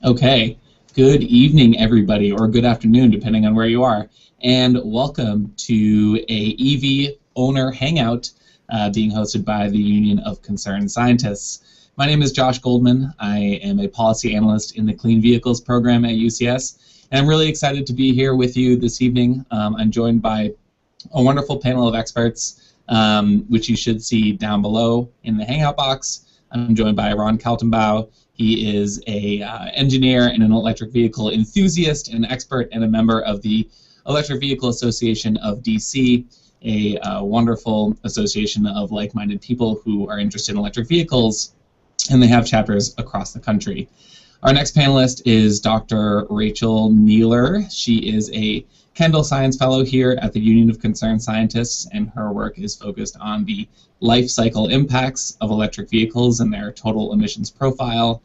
Okay, good evening, everybody, or good afternoon, depending on where you are, and welcome to a EV Owner Hangout being hosted by the Union of Concerned Scientists. My name is Josh Goldman. I am a policy analyst in the Clean Vehicles program at UCS, and I'm really excited to be here with you this evening. I'm joined by a wonderful panel of experts, which you should see down below in the Hangout box. I'm joined by Ron Kaltenbau. He is an engineer and an electric vehicle enthusiast and expert and a member of the Electric Vehicle Association of DC, a wonderful association of like-minded people who are interested in electric vehicles, and they have chapters across the country. Our next panelist is Dr. Rachel Neeler. She is a Kendall Science Fellow here at the Union of Concerned Scientists, and her work is focused on the life cycle impacts of electric vehicles and their total emissions profile.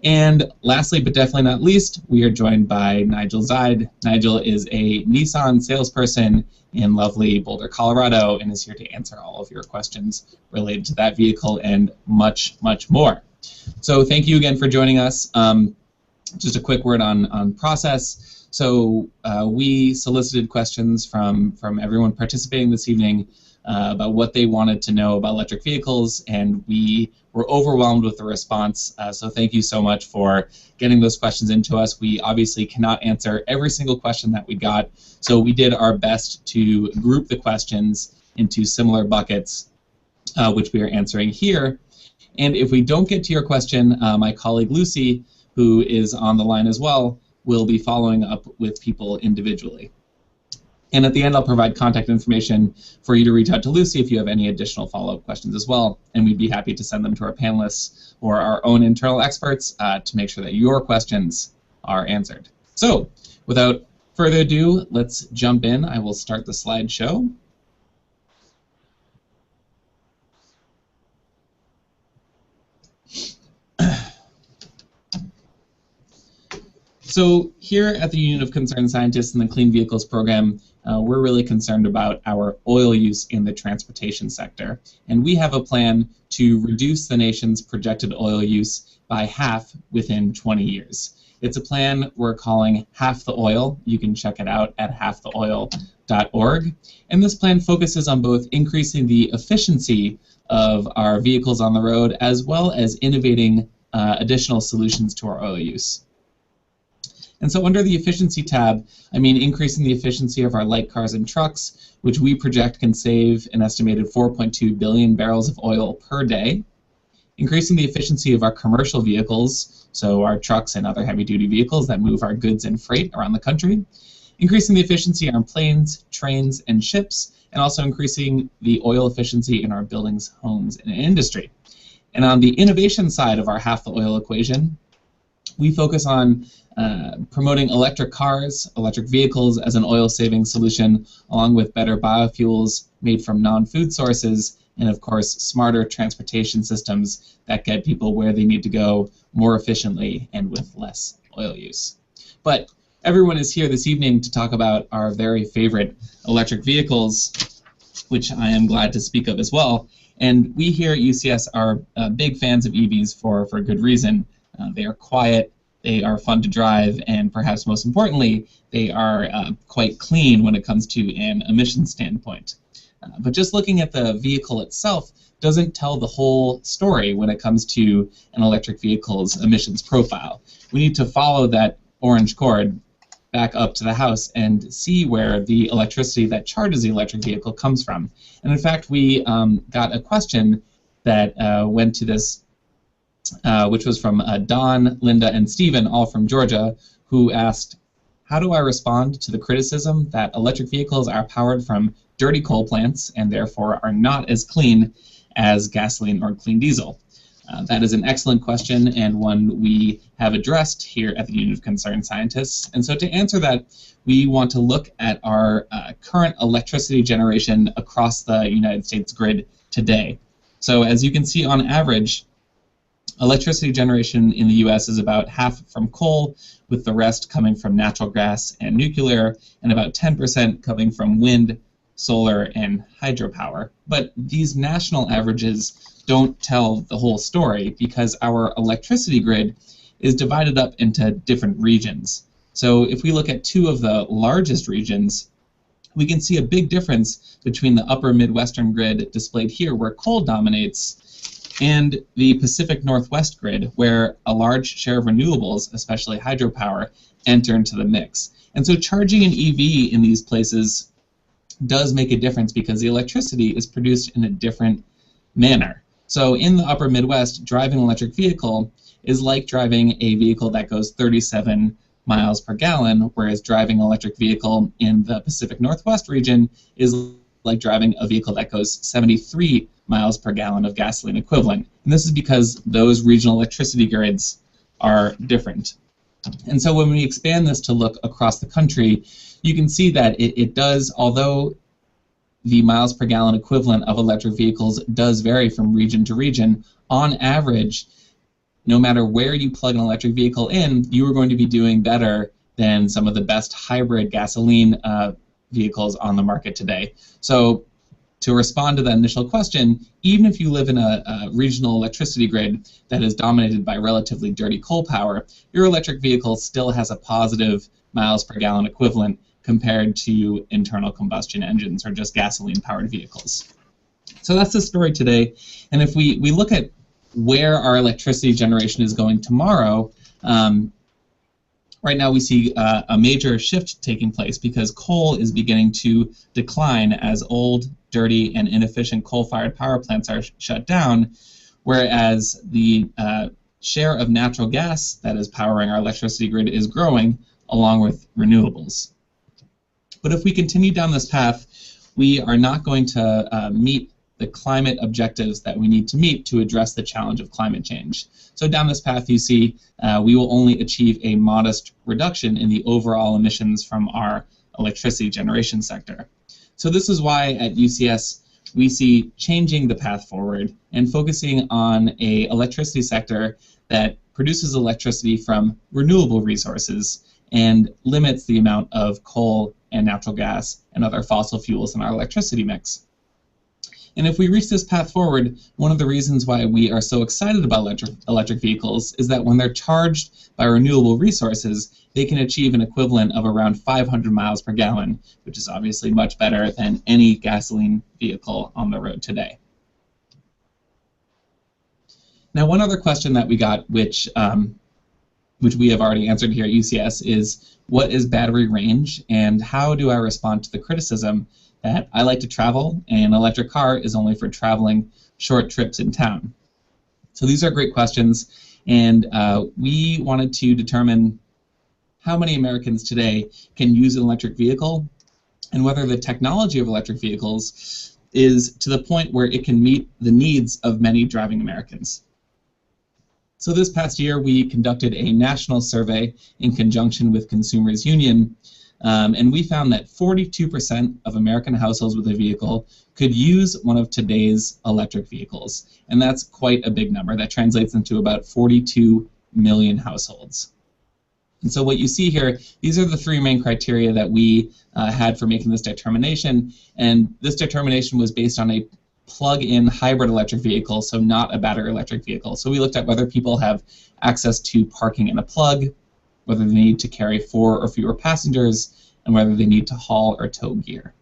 And lastly, but definitely not least, we are joined by Nigel Zide. Nigel is a Nissan salesperson in lovely Boulder, Colorado, and is here to answer all of your questions related to that vehicle and much, much more. So thank you again for joining us. Just a quick word on process. So we solicited questions from everyone participating this evening about what they wanted to know about electric vehicles, and we were overwhelmed with the response. So thank you so much for getting those questions into us. We obviously cannot answer every single question that we got, so we did our best to group the questions into similar buckets, which we are answering here. And if we don't get to your question, my colleague Lucy, who is on the line as well, will be following up with people individually. And at the end, I'll provide contact information for you to reach out to Lucy if you have any additional follow-up questions as well, and we'd be happy to send them to our panelists or our own internal experts to make sure that your questions are answered. So, without further ado, let's jump in. I will start the slideshow. So here at the Union of Concerned Scientists in the Clean Vehicles program, we're really concerned about our oil use in the transportation sector. And we have a plan to reduce the nation's projected oil use by half within 20 years. It's a plan we're calling Half the Oil. You can check it out at halftheoil.org. And this plan focuses on both increasing the efficiency of our vehicles on the road as well as innovating additional solutions to our oil use. And so under the efficiency tab, I mean increasing the efficiency of our light cars and trucks, which we project can save an estimated 4.2 billion barrels of oil per day. Increasing the efficiency of our commercial vehicles, so our trucks and other heavy-duty vehicles that move our goods and freight around the country. Increasing the efficiency on planes, trains, and ships, and also increasing the oil efficiency in our buildings, homes, and industry. And on the innovation side of our half the oil equation, we focus on promoting electric cars, electric vehicles as an oil-saving solution, along with better biofuels made from non-food sources, and of course, smarter transportation systems that get people where they need to go more efficiently and with less oil use. But everyone is here this evening to talk about our very favorite electric vehicles, which I am glad to speak of as well. And we here at UCS are big fans of EVs for good reason. They are quiet, they are fun to drive, and perhaps most importantly, they are quite clean when it comes to an emissions standpoint. But just looking at the vehicle itself doesn't tell the whole story when it comes to an electric vehicle's emissions profile. We need to follow that orange cord back up to the house and see where the electricity that charges the electric vehicle comes from. And in fact, we got a question that went to this which was from Don, Linda, and Stephen, all from Georgia, who asked, how do I respond to the criticism that electric vehicles are powered from dirty coal plants and therefore are not as clean as gasoline or clean diesel? That is an excellent question and one we have addressed here at the Union of Concerned Scientists. And so to answer that, we want to look at our current electricity generation across the United States grid today. So as you can see, on average, electricity generation in the U.S. is about half from coal, with the rest coming from natural gas and nuclear, and about 10% coming from wind, solar, and hydropower. But these national averages don't tell the whole story because our electricity grid is divided up into different regions. So if we look at two of the largest regions, we can see a big difference between the upper Midwestern grid displayed here, where coal dominates, and the Pacific Northwest grid, where a large share of renewables, especially hydropower, enter into the mix. And so charging an EV in these places does make a difference because the electricity is produced in a different manner. So in the upper Midwest, driving an electric vehicle is like driving a vehicle that goes 37 miles per gallon, whereas driving an electric vehicle in the Pacific Northwest region is like driving a vehicle that goes 73 miles per gallon of gasoline equivalent. And this is because those regional electricity grids are different. And so when we expand this to look across the country, you can see that it does, although the miles per gallon equivalent of electric vehicles does vary from region to region, on average, no matter where you plug an electric vehicle in, you are going to be doing better than some of the best hybrid gasoline vehicles on the market today. So to respond to that initial question, even if you live in a regional electricity grid that is dominated by relatively dirty coal power, your electric vehicle still has a positive miles per gallon equivalent compared to internal combustion engines or just gasoline-powered vehicles. So that's the story today. And if we look at where our electricity generation is going tomorrow, right now we see a major shift taking place because coal is beginning to decline as old, dirty, and inefficient coal-fired power plants are shut down, whereas the share of natural gas that is powering our electricity grid is growing along with renewables. But if we continue down this path, we are not going to meet the climate objectives that we need to meet to address the challenge of climate change. So down this path, you see we will only achieve a modest reduction in the overall emissions from our electricity generation sector. So this is why at UCS we see changing the path forward and focusing on an electricity sector that produces electricity from renewable resources and limits the amount of coal and natural gas and other fossil fuels in our electricity mix. And if we reach this path forward, one of the reasons why we are so excited about electric vehicles is that when they're charged by renewable resources, they can achieve an equivalent of around 500 miles per gallon, which is obviously much better than any gasoline vehicle on the road today. Now, one other question that we got, which we have already answered here at UCS, is what is battery range and how do I respond to the criticism that I like to travel and an electric car is only for traveling short trips in town? So these are great questions, and we wanted to determine how many Americans today can use an electric vehicle and whether the technology of electric vehicles is to the point where it can meet the needs of many driving Americans. So this past year, we conducted a national survey in conjunction with Consumers Union, and we found that 42% of American households with a vehicle could use one of today's electric vehicles. And that's quite a big number. That translates into about 42 million households. And so what you see here, these are the three main criteria that we had for making this determination. And this determination was based on a plug-in hybrid electric vehicle, so not a battery electric vehicle. So we looked at whether people have access to parking in a plug, whether they need to carry 4 or fewer passengers, and whether they need to haul or tow gear.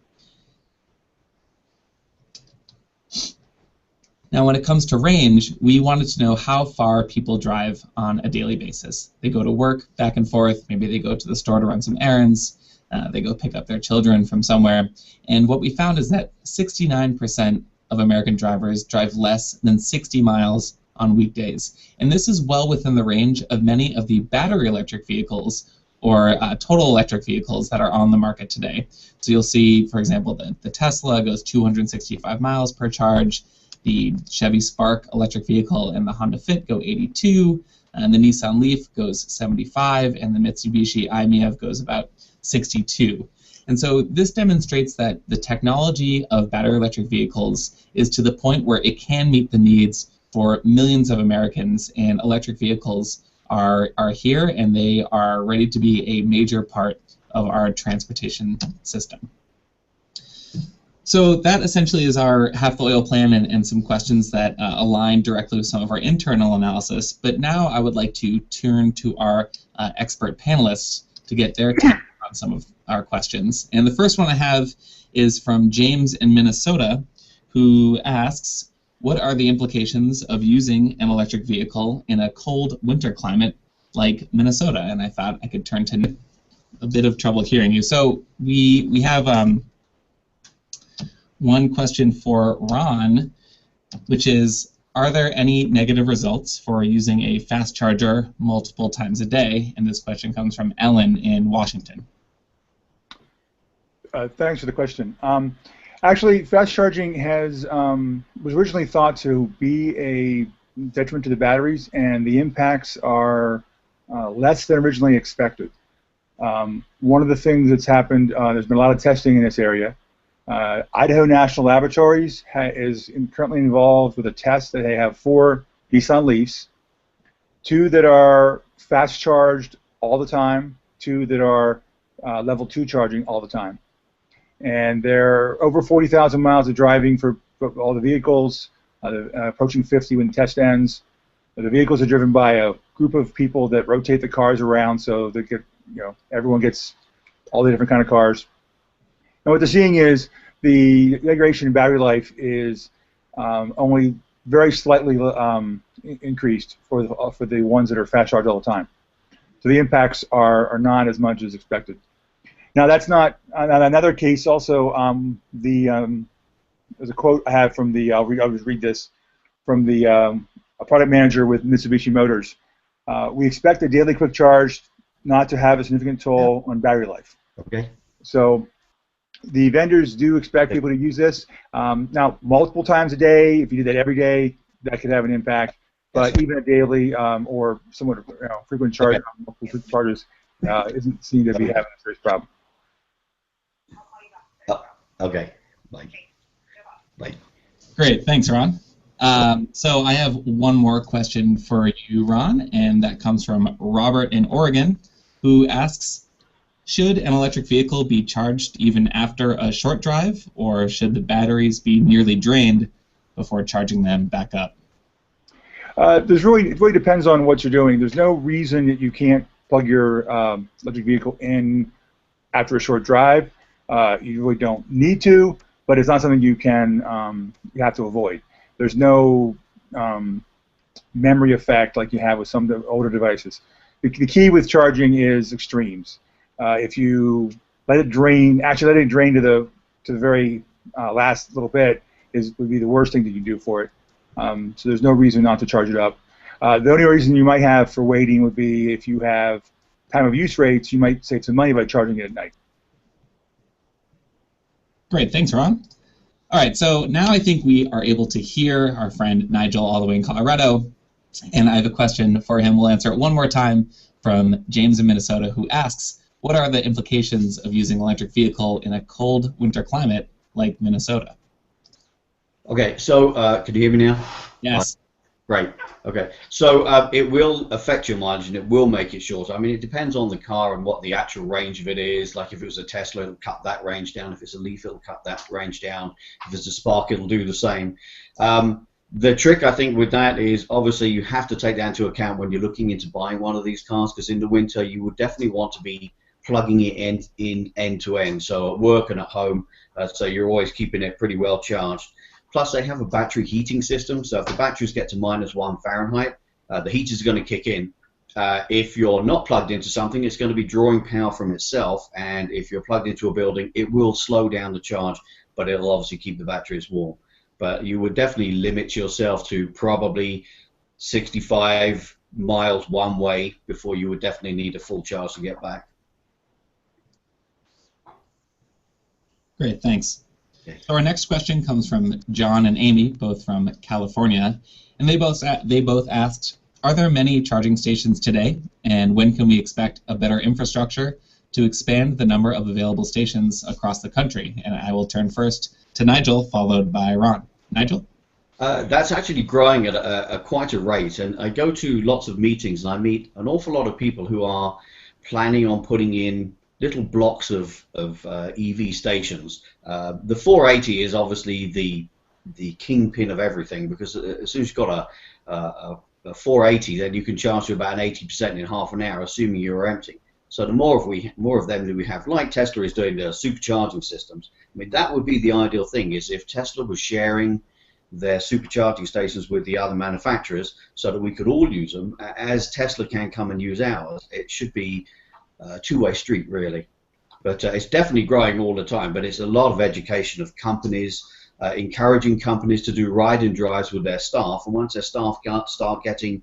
Now, when it comes to range, we wanted to know how far people drive on a daily basis. They go to work, back and forth, maybe they go to the store to run some errands, they go pick up their children from somewhere, and what we found is that 69% of American drivers drive less than 60 miles on weekdays. And this is well within the range of many of the battery electric vehicles or total electric vehicles that are on the market today. So you'll see, for example, the Tesla goes 265 miles per charge, the Chevy Spark electric vehicle and the Honda Fit go 82, and the Nissan Leaf goes 75, and the Mitsubishi i-MiEV goes about 62. And so this demonstrates that the technology of battery electric vehicles is to the point where it can meet the needs for millions of Americans, and electric vehicles are here and they are ready to be a major part of our transportation system. So that essentially is our half the oil plan and some questions that align directly with some of our internal analysis. But now I would like to turn to our expert panelists to get their take on some of our questions. And the first one I have is from James in Minnesota, who asks, what are the implications of using an electric vehicle in a cold winter climate like Minnesota? And I thought I could turn to a bit of trouble hearing you. So we have one question for Ron, which is, are there any negative results for using a fast charger multiple times a day? And this question comes from Ellen in Washington. Thanks for the question. Actually, fast charging was originally thought to be a detriment to the batteries, and the impacts are less than originally expected. One of the things that's happened, there's been a lot of testing in this area. Idaho National Laboratories is currently involved with a test that they have 4 Nissan Leafs, 2 that are fast charged all the time, 2 that are level 2 charging all the time. And there are over 40,000 miles of driving for all the vehicles, approaching 50 when the test ends. The vehicles are driven by a group of people that rotate the cars around, so they get, everyone gets all the different kind of cars. And what they're seeing is the degradation in battery life is only very slightly increased for the ones that are fast charged all the time. So the impacts are not as much as expected. Now that's not another case. Also, there's a quote I have from the I'll just read this from the a product manager with Mitsubishi Motors. We expect a daily quick charge not to have a significant toll on battery life. Okay. So the vendors do expect people to use this. Now, multiple times a day, if you do that every day, that could have an impact. But even a daily or somewhat frequent charge on multiple charges isn't seen to be having a serious problem. Okay. Great, thanks, Ron. So I have one more question for you, Ron, and that comes from Robert in Oregon, who asks, should an electric vehicle be charged even after a short drive, or should the batteries be nearly drained before charging them back up? It really depends on what you're doing. There's no reason that you can't plug your electric vehicle in after a short drive. You really don't need to, but it's not something you have to avoid. There's no memory effect like you have with some of the older devices. The key with charging is extremes. If you let it drain, actually let it drain to the very last little bit would be the worst thing that you can do for it. So there's no reason not to charge it up. The only reason you might have for waiting would be if you have time of use rates, you might save some money by charging it at night. Great, thanks, Ron. All right, so now I think we are able to hear our friend Nigel all the way in Colorado, and I have a question for him. We'll answer it one more time from James in Minnesota, who asks, what are the implications of using an electric vehicle in a cold winter climate like Minnesota? Okay, so can you hear me now? Yes. Great. Okay, so it will affect your mileage and it will make it shorter. I mean, it depends on the car and what the actual range of it is. Like if it was a Tesla, it'll cut that range down. If it's a Leaf, it'll cut that range down. If it's a Spark, it'll do the same. The trick, I think, with that is obviously you have to take that into account when you're looking into buying one of these cars, because in the winter you would definitely want to be plugging it in end to end, so at work and at home, so you're always keeping it pretty well charged. Plus, they have a battery heating system, so if the batteries get to -1 Fahrenheit, the heaters are going to kick in. If you're not plugged into something, it's going to be drawing power from itself, and if you're plugged into a building, it will slow down the charge, but it'll obviously keep the batteries warm. But you would definitely limit yourself to probably 65 miles one way before you would definitely need a full charge to get back. Great, thanks. So our next question comes from John and Amy, both from California, and they both asked, are there many charging stations today, and when can we expect a better infrastructure to expand the number of available stations across the country? And I will turn first to Nigel, followed by Ron. Nigel? That's actually growing at quite a rate, and I go to lots of meetings and I meet an awful lot of people who are planning on putting in little blocks of EV stations. The 480 is obviously the kingpin of everything, because as soon as you've got a 480, then you can charge to about an 80% in half an hour, assuming you're empty. So the more of them that we have, like Tesla is doing their supercharging systems. I mean, that would be the ideal thing, is if Tesla was sharing their supercharging stations with the other manufacturers, so that we could all use them, as Tesla can come and use ours. It should be a two-way street, really. But it's definitely growing all the time. But it's a lot of education of companies, encouraging companies to do ride-and drives with their staff, and once their staff start getting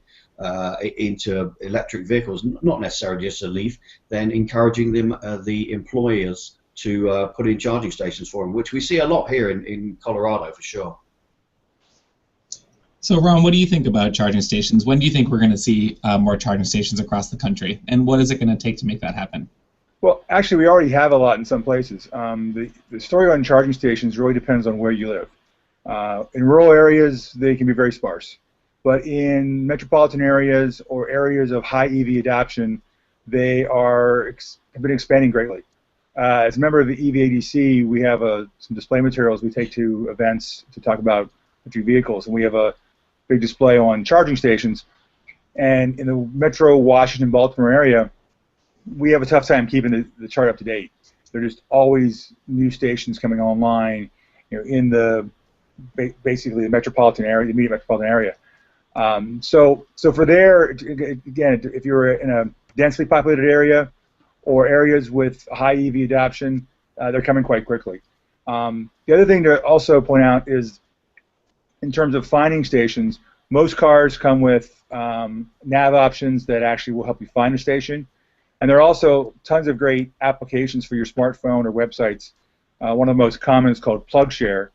into electric vehicles, not necessarily just a Leaf, then encouraging them, the employers, to put in charging stations for them, which we see a lot here in Colorado for sure. So Ron, what do you think about charging stations? When do you think we're going to see more charging stations across the country, and what is it going to take to make that happen? Well, actually, we already have a lot in some places. The story on charging stations really depends on where you live. In rural areas, they can be very sparse. But in metropolitan areas or areas of high EV adoption, they have been expanding greatly. As a member of the EVADC, we have some display materials we take to events to talk about electric vehicles, and we have a big display on charging stations. And in the Metro Washington, Baltimore area, we have a tough time keeping the chart up to date. There are just always new stations coming online, in the basically the metropolitan area, the immediate metropolitan area. So for there, again, if you're in a densely populated area or areas with high EV adoption, they're coming quite quickly. The other thing to also point out is, in terms of finding stations, most cars come with nav options that actually will help you find a station. And there are also tons of great applications for your smartphone or websites. One of the most common is called PlugShare.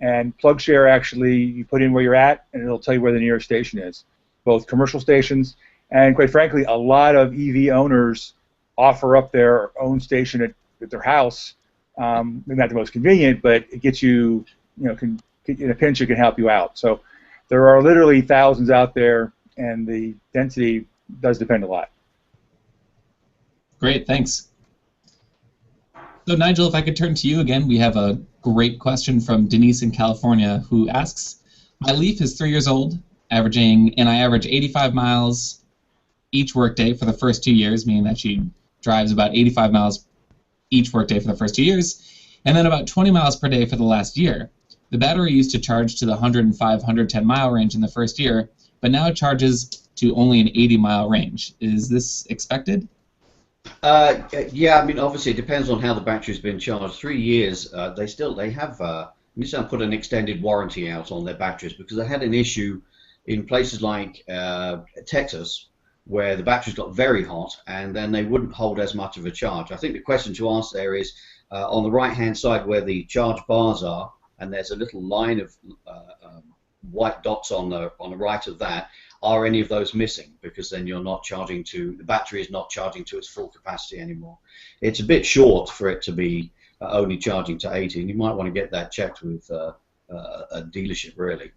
And PlugShare, actually, you put in where you're at, and it'll tell you where the nearest station is. Both commercial stations and, quite frankly, a lot of EV owners offer up their own station at their house. Maybe not the most convenient, but it gets you, in a pinch, it can help you out. So there are literally thousands out there, and the density does depend a lot. Great, thanks. So Nigel, if I could turn to you again, we have a great question from Denise in California, who asks, my Leaf is 3 years old, and I average 85 miles each workday for the first 2 years, meaning that she drives about 85 miles each workday for the first 2 years, and then about 20 miles per day for the last year. The battery used to charge to the 105, 110 mile range in the first year, but now it charges to only an 80-mile range. Is this expected? Yeah, I mean, obviously it depends on how the battery's been charged. 3 years, they have Nissan put an extended warranty out on their batteries, because they had an issue in places like Texas, where the batteries got very hot and then they wouldn't hold as much of a charge. I think the question to ask there is, on the right-hand side where the charge bars are, and there's a little line of white dots on the right of that, are any of those missing? Because then you're not charging to, the battery is not charging to its full capacity anymore. It's a bit short for it to be only charging to 80, and you might want to get that checked with a dealership, really.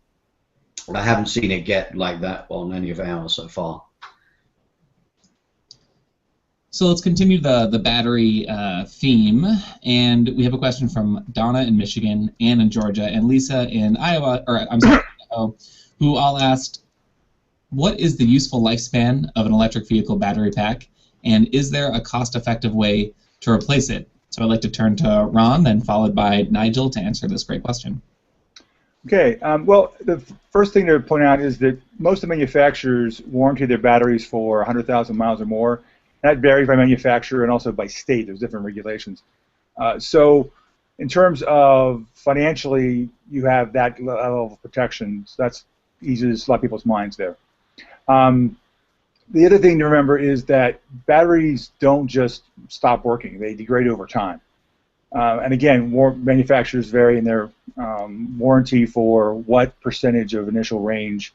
I haven't seen it get like that on any of ours so far. So let's continue the battery theme, and we have a question from Donna in Michigan, Ann in Georgia, and Lisa in Iowa, who all asked, what is the useful lifespan of an electric vehicle battery pack, and is there a cost-effective way to replace it? So I'd like to turn to Ron, then followed by Nigel to answer this great question. Okay, well, the first thing to point out is that most of the manufacturers warranty their batteries for 100,000 miles or more. That varies by manufacturer and also by state. There's different regulations. So in terms of financially, you have that level of protection. So that eases a lot of people's minds there. The other thing to remember is that batteries don't just stop working. They degrade over time. And again, manufacturers vary in their warranty for what percentage of initial range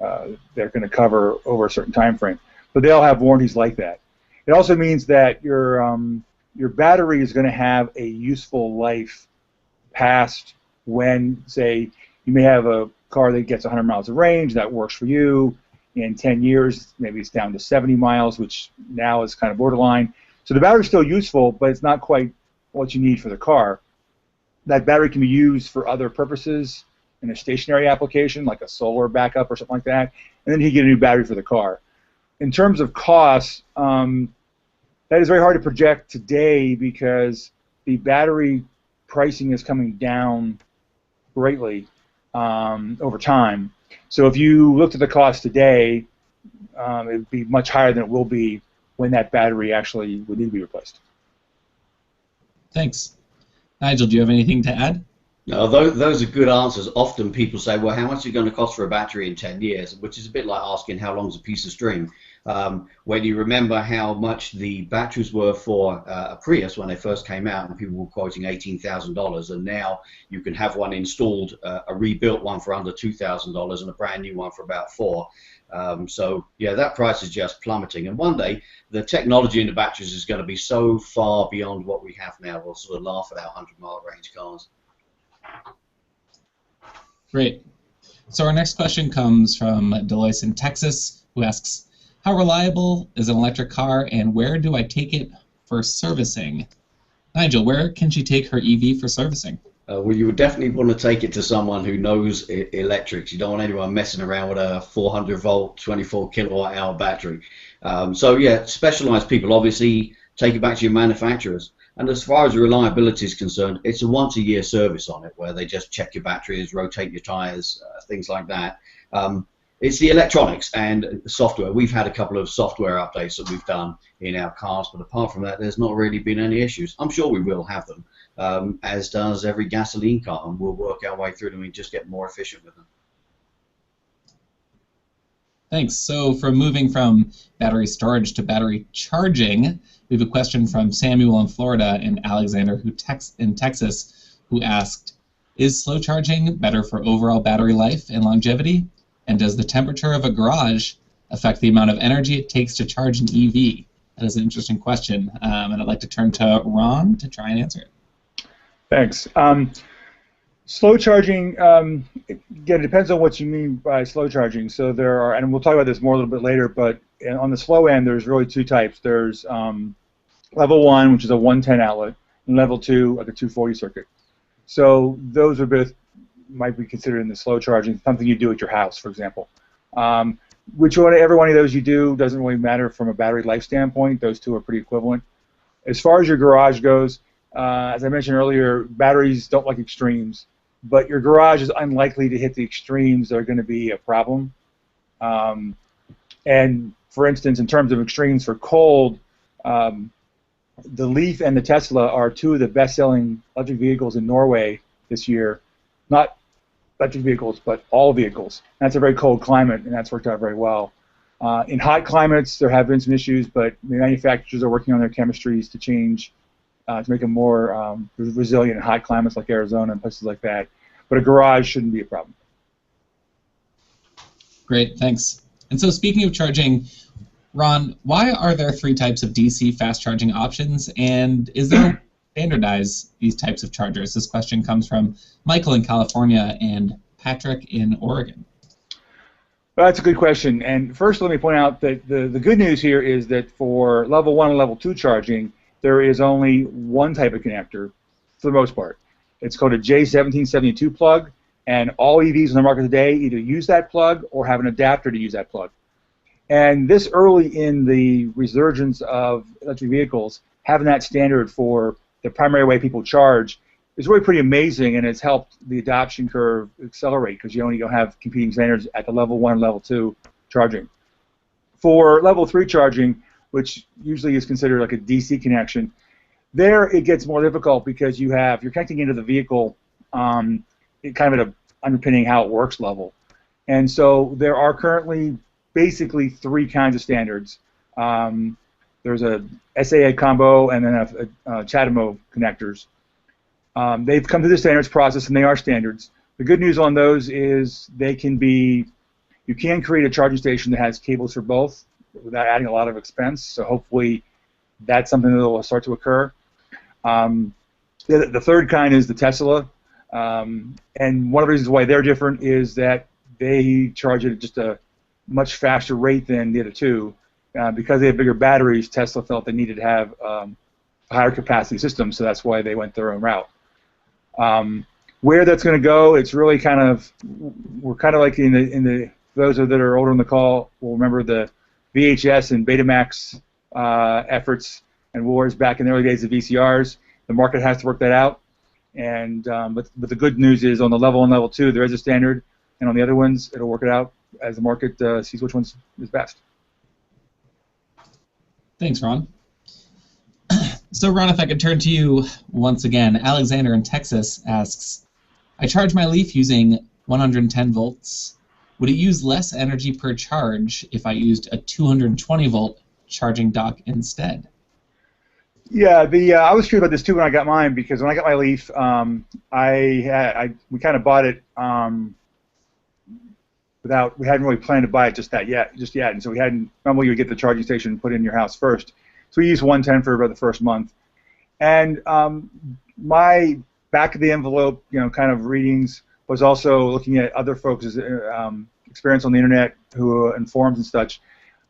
they're going to cover over a certain time frame. But they all have warranties like that. It also means that your battery is going to have a useful life past when, say, you may have a car that gets 100 miles of range, that works for you. In 10 years, maybe it's down to 70 miles, which now is kind of borderline. So the battery's still useful, but it's not quite what you need for the car. That battery can be used for other purposes in a stationary application, like a solar backup or something like that, and then you get a new battery for the car. In terms of cost, that is very hard to project today because the battery pricing is coming down greatly over time. So if you looked at the cost today, it would be much higher than it will be when that battery actually would need to be replaced. Thanks. Nigel, do you have anything to add? No, those are good answers. Often people say, well, how much is it going to cost for a battery in 10 years? Which is a bit like asking how long is a piece of string. When you remember how much the batteries were for a Prius when they first came out, and people were quoting $18,000, and now you can have one installed, a rebuilt one for under $2,000 and a brand new one for about $4,000. So yeah, that price is just plummeting. And one day, the technology in the batteries is going to be so far beyond what we have now, we'll sort of laugh at our 100-mile range cars. Great. So our next question comes from Deloitte in Texas, who asks, how reliable is an electric car, and where do I take it for servicing? Nigel, where can she take her EV for servicing? Well, you would definitely want to take it to someone who knows electrics. You don't want anyone messing around with a 400-volt, 24-kilowatt-hour battery. So yeah, specialized people obviously take it back to your manufacturers. And as far as reliability is concerned, it's a once-a-year service on it, where they just check your batteries, rotate your tires, things like that. It's the electronics and the software. We've had a couple of software updates that we've done in our cars, but apart from that, there's not really been any issues. I'm sure we will have them, as does every gasoline car, and we'll work our way through them and just get more efficient with them. Thanks. So moving from battery storage to battery charging, we have a question from Samuel in Florida and Alexander in Texas, who asked, is slow charging better for overall battery life and longevity? And does the temperature of a garage affect the amount of energy it takes to charge an EV? That is an interesting question, and I'd like to turn to Ron to try and answer it. Thanks. Slow charging, again, it depends on what you mean by slow charging. So there are, and we'll talk about this more a little bit later, but on the slow end, there's really two types. There's level 1, which is a 110 outlet, and level 2, like a 240 circuit. So those are both, might be considered in the slow charging, something you do at your house, for example. Every one of those you do doesn't really matter from a battery life standpoint. Those two are pretty equivalent. As far as your garage goes, as I mentioned earlier, batteries don't like extremes, but your garage is unlikely to hit the extremes that are going to be a problem. And for instance, in terms of extremes for cold, the Leaf and the Tesla are two of the best-selling electric vehicles in Norway this year. Not electric vehicles, but all vehicles. That's a very cold climate, and that's worked out very well. In hot climates, there have been some issues, but the manufacturers are working on their chemistries to change, to make them more resilient in hot climates like Arizona and places like that. But a garage shouldn't be a problem. Great, thanks. And so speaking of charging, Ron, why are there 3 types of DC fast charging options, and is there standardize these types of chargers? This question comes from Michael in California and Patrick in Oregon. Well, that's a good question. And first, let me point out that the good news here is that for level 1 and level 2 charging, there is only one type of connector for the most part. It's called a J1772 plug, and all EVs on the market today either use that plug or have an adapter to use that plug. And this early in the resurgence of electric vehicles, having that standard for the primary way people charge is really pretty amazing, and it's helped the adoption curve accelerate because you only don't have competing standards at the level 1 and level 2 charging. For level 3 charging, which usually is considered like a DC connection, there it gets more difficult because you're connecting into the vehicle kind of at an underpinning how it works level. And so there are currently basically 3 kinds of standards. There's a SAA combo and then a CHAdeMO connectors. They've come through the standards process, and they are standards. The good news on those is you can create a charging station that has cables for both without adding a lot of expense, so hopefully that's something that will start to occur. The third kind is the Tesla, and one of the reasons why they're different is that they charge at just a much faster rate than the other two. because they have bigger batteries, Tesla felt they needed to have a higher capacity system, so that's why they went their own route. Where that's going to go, it's really kind of, we're kind of like in the those that are older on the call will remember the VHS and Betamax efforts and wars back in the early days of VCRs. The market has to work that out, and but the good news is on the level 1 and level 2 there is a standard, and on the other ones it'll work it out as the market sees which one's is best. Thanks, Ron. So, Ron, if I could turn to you once again, Alexander in Texas asks, I charge my Leaf using 110 volts. Would it use less energy per charge if I used a 220 volt charging dock instead? Yeah, I was curious about this too when I got mine, because when I got my Leaf, we kind of bought it we hadn't really planned to buy it just yet, and so we hadn't. Normally, you would get the charging station and put it in your house first. So we used 110 for about the first month, and my back of the envelope, kind of readings was also looking at other folks' experience on the internet, who in forums and such.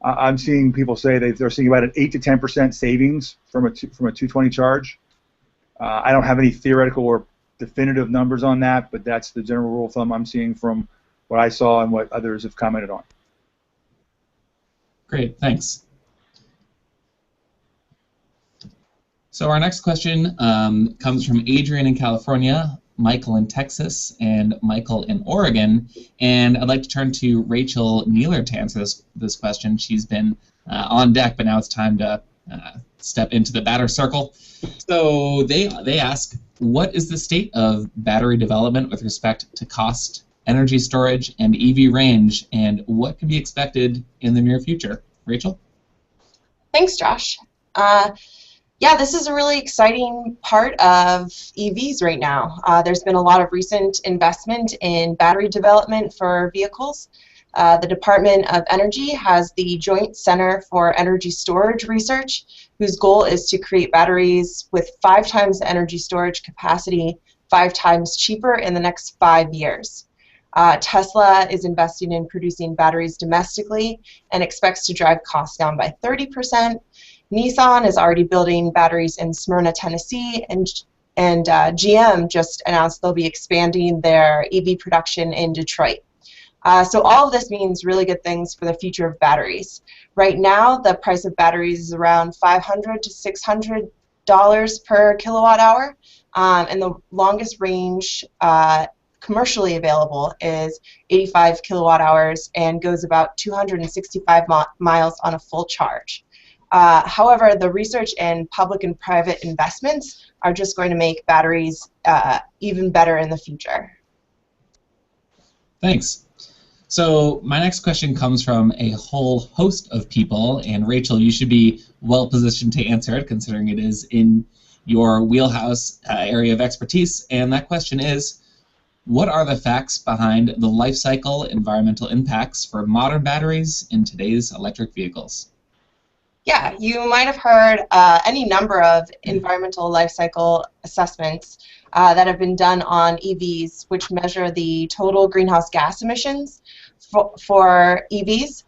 I'm seeing people say they're seeing about an 8 to 10% savings from a 220 charge. I don't have any theoretical or definitive numbers on that, but that's the general rule of thumb I'm seeing from what I saw and what others have commented on. Great, thanks. So our next question comes from Adrian in California, Michael in Texas, and Michael in Oregon. And I'd like to turn to Rachel Neeler to answer this question. She's been on deck, but now it's time to step into the batter circle. So they ask, what is the state of battery development with respect to cost, energy storage, and EV range, and what can be expected in the near future? Rachel? Thanks, Josh. Yeah, this is a really exciting part of EVs right now. There's been a lot of recent investment in battery development for vehicles. The Department of Energy has the Joint Center for Energy Storage Research, whose goal is to create batteries with 5 times the energy storage capacity, 5 times cheaper in the next 5 years. Tesla is investing in producing batteries domestically and expects to drive costs down by 30%. Nissan is already building batteries in Smyrna, Tennessee, and GM just announced they'll be expanding their EV production in Detroit. So all of this means really good things for the future of batteries. Right now, the price of batteries is around $500 to $600 per kilowatt hour, and the longest range commercially available is 85 kilowatt hours and goes about 265 miles on a full charge. However, the research and public and private investments are just going to make batteries even better in the future. Thanks. So my next question comes from a whole host of people, and Rachel, you should be well positioned to answer it, considering it is in your wheelhouse area of expertise. And that question is, what are the facts behind the life cycle environmental impacts for modern batteries in today's electric vehicles? Yeah, you might have heard any number of environmental life cycle assessments that have been done on EVs, which measure the total greenhouse gas emissions for EVs.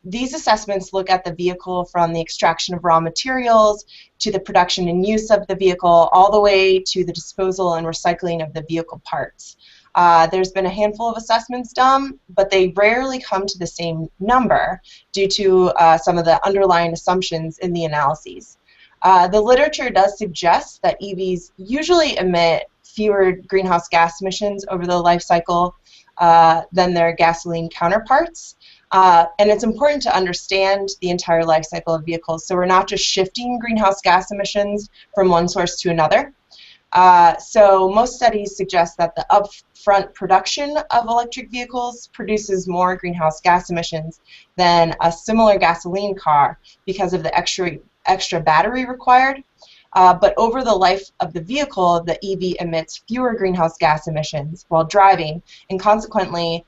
These assessments look at the vehicle from the extraction of raw materials to the production and use of the vehicle, all the way to the disposal and recycling of the vehicle parts. There's been a handful of assessments done, but they rarely come to the same number due to some of the underlying assumptions in the analyses. The literature does suggest that EVs usually emit fewer greenhouse gas emissions over the life cycle than their gasoline counterparts. And it's important to understand the entire life cycle of vehicles, so we're not just shifting greenhouse gas emissions from one source to another. So most studies suggest that the upfront production of electric vehicles produces more greenhouse gas emissions than a similar gasoline car because of the extra battery required. But over the life of the vehicle, the EV emits fewer greenhouse gas emissions while driving, and consequently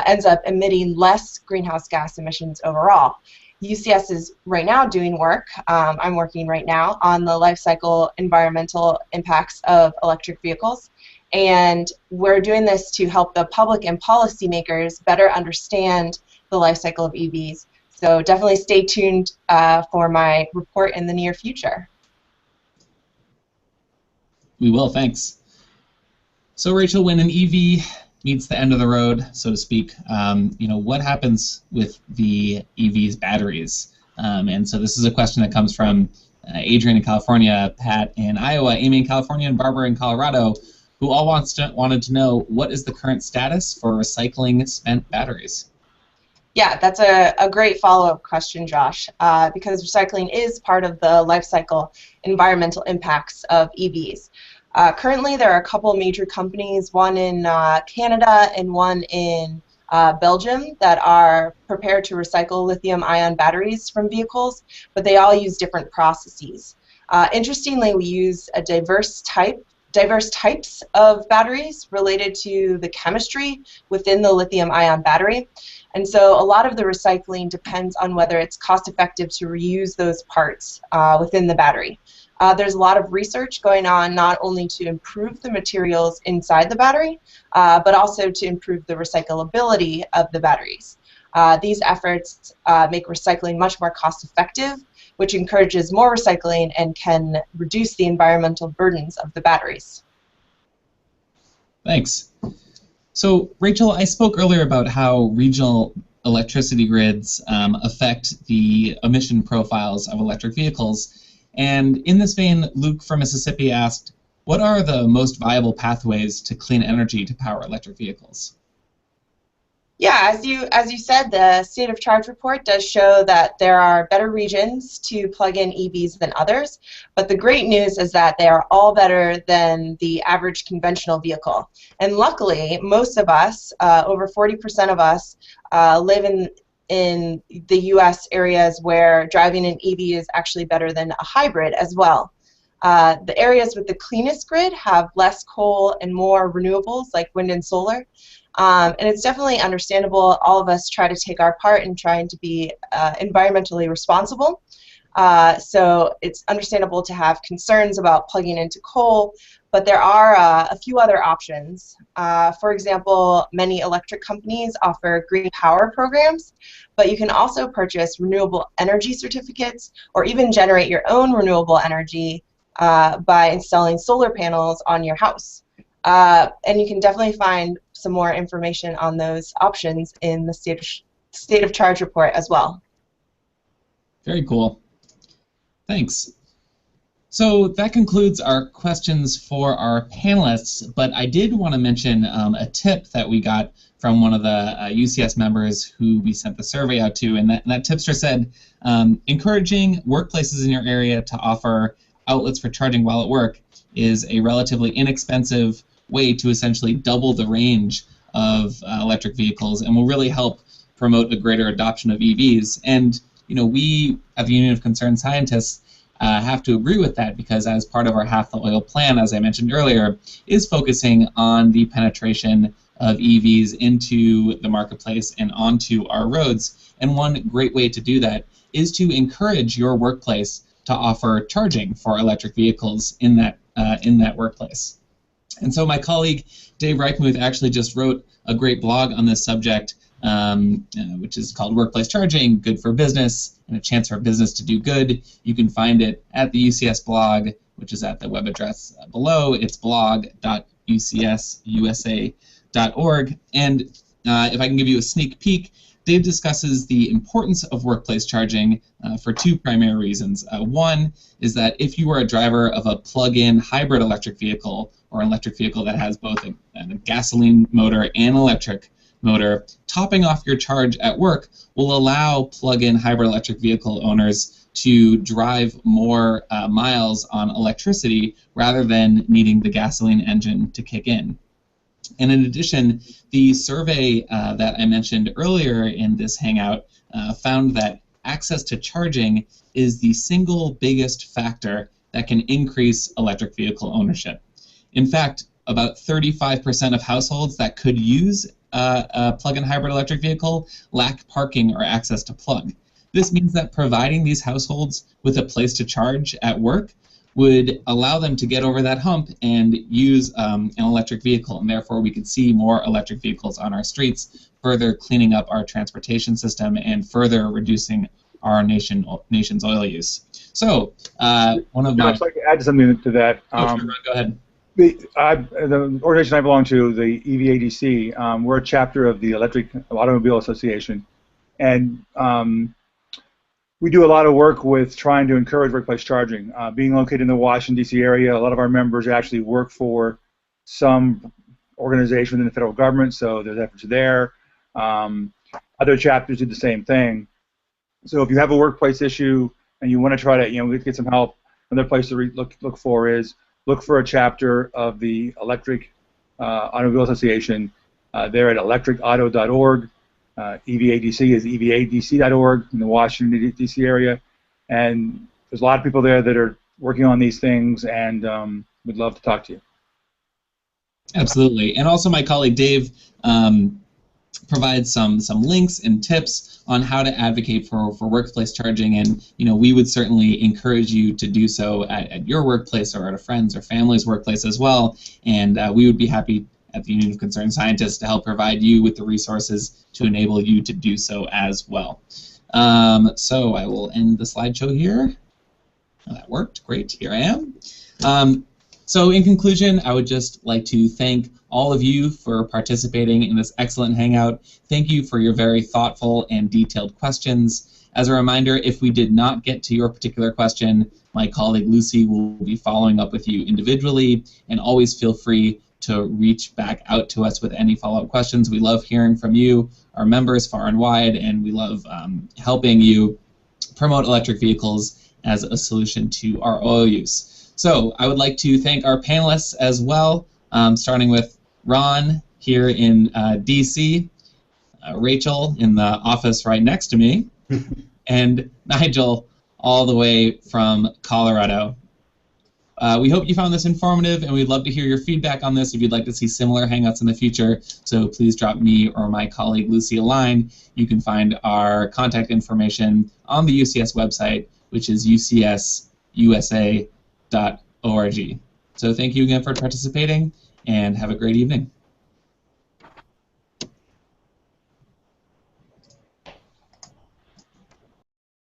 ends up emitting less greenhouse gas emissions overall. UCS is right now doing work, I'm working right now, on the life cycle environmental impacts of electric vehicles. And we're doing this to help the public and policymakers better understand the life cycle of EVs, So definitely stay tuned for my report in the near future. We will, thanks. So Rachel, when an EV meets the end of the road, so to speak, what happens with the EV's batteries? And so this is a question that comes from Adrian in California, Pat in Iowa, Amy in California, and Barbara in Colorado, who all wanted to know what is the current status for recycling spent batteries? Yeah, that's a great follow-up question, Josh, because recycling is part of the life cycle environmental impacts of EVs. Currently, there are a couple major companies, one in Canada and one in Belgium, that are prepared to recycle lithium-ion batteries from vehicles, but they all use different processes. Interestingly, we use a diverse types of batteries related to the chemistry within the lithium-ion battery. And so a lot of the recycling depends on whether it's cost-effective to reuse those parts within the battery. There's a lot of research going on not only to improve the materials inside the battery, but also to improve the recyclability of the batteries. These efforts make recycling much more cost-effective, which encourages more recycling and can reduce the environmental burdens of the batteries. Thanks. So, Rachel, I spoke earlier about how regional electricity grids affect the emission profiles of electric vehicles. And in this vein, Luke from Mississippi asked, what are the most viable pathways to clean energy to power electric vehicles? Yeah, as you said, the State of Charge report does show that there are better regions to plug in EVs than others, but the great news is that they are all better than the average conventional vehicle. And luckily, most of us, over 40% of us, live in the U.S. areas where driving an EV is actually better than a hybrid as well. The areas with the cleanest grid have less coal and more renewables like wind and solar. And it's definitely understandable. All of us try to take our part in trying to be environmentally responsible. So it's understandable to have concerns about plugging into coal, but there are a few other options. For example, many electric companies offer green power programs, but you can also purchase renewable energy certificates or even generate your own renewable energy by installing solar panels on your house. And you can definitely find some more information on those options in the State of Charge report as well. Very cool. Thanks. So that concludes our questions for our panelists, but I did want to mention a tip that we got from one of the UCS members who we sent the survey out to, and that tipster said, encouraging workplaces in your area to offer outlets for charging while at work is a relatively inexpensive way to essentially double the range of electric vehicles and will really help promote a greater adoption of EVs. And we at the Union of Concerned Scientists have to agree with that, because as part of our Half the Oil plan, as I mentioned earlier, is focusing on the penetration of EVs into the marketplace and onto our roads. And one great way to do that is to encourage your workplace to offer charging for electric vehicles in that workplace. And so my colleague Dave Reichmuth actually just wrote a great blog on this subject, which is called Workplace Charging, Good for Business, and a Chance for Business to Do Good. You can find it at the UCS blog, which is at the web address below. It's blog.ucsusa.org. And if I can give you a sneak peek, Dave discusses the importance of workplace charging for two primary reasons. One is that if you are a driver of a plug-in hybrid electric vehicle, or an electric vehicle that has both a gasoline motor and electric motor, topping off your charge at work will allow plug-in hybrid electric vehicle owners to drive more miles on electricity rather than needing the gasoline engine to kick in. And in addition, the survey that I mentioned earlier in this Hangout found that access to charging is the single biggest factor that can increase electric vehicle ownership. In fact, about 35% of households that could use a plug-in hybrid electric vehicle lack parking or access to plug. This means that providing these households with a place to charge at work would allow them to get over that hump and use an electric vehicle, and therefore we could see more electric vehicles on our streets, further cleaning up our transportation system and further reducing our nation's oil use. So, one of my... I'd like to add something to that. Sure, go ahead. The organization I belong to, the EVADC, we're a chapter of the Electric Automobile Association, and we do a lot of work with trying to encourage workplace charging. Being located in the Washington, D.C. area, a lot of our members actually work for some organization within the federal government, so there's efforts there. Other chapters do the same thing. So if you have a workplace issue and you want to try to get some help, another place to look for is look for a chapter of the Electric Automobile Association. They're at electricauto.org. EVADC is evadc.org in the Washington, D.C. area. And there's a lot of people there that are working on these things, and would love to talk to you. Absolutely. And also my colleague Dave provides some links and tips on how to advocate for workplace charging, and we would certainly encourage you to do so at your workplace or at a friend's or family's workplace as well, and we would be happy at the Union of Concerned Scientists to help provide you with the resources to enable you to do so as well. So I will end the slideshow here. Oh, that worked. Great. Here I am. So in conclusion, I would just like to thank all of you for participating in this excellent Hangout. Thank you for your very thoughtful and detailed questions. As a reminder, if we did not get to your particular question, my colleague Lucy will be following up with you individually, and always feel free to reach back out to us with any follow-up questions. We love hearing from you, our members far and wide, and we love helping you promote electric vehicles as a solution to our oil use. So I would like to thank our panelists as well, starting with Ron here in DC, Rachel in the office right next to me, and Nigel all the way from Colorado. We hope you found this informative, and we'd love to hear your feedback on this if you'd like to see similar Hangouts in the future, so please drop me or my colleague Lucy a line. You can find our contact information on the UCS website, which is ucsusa.org. So thank you again for participating, and have a great evening.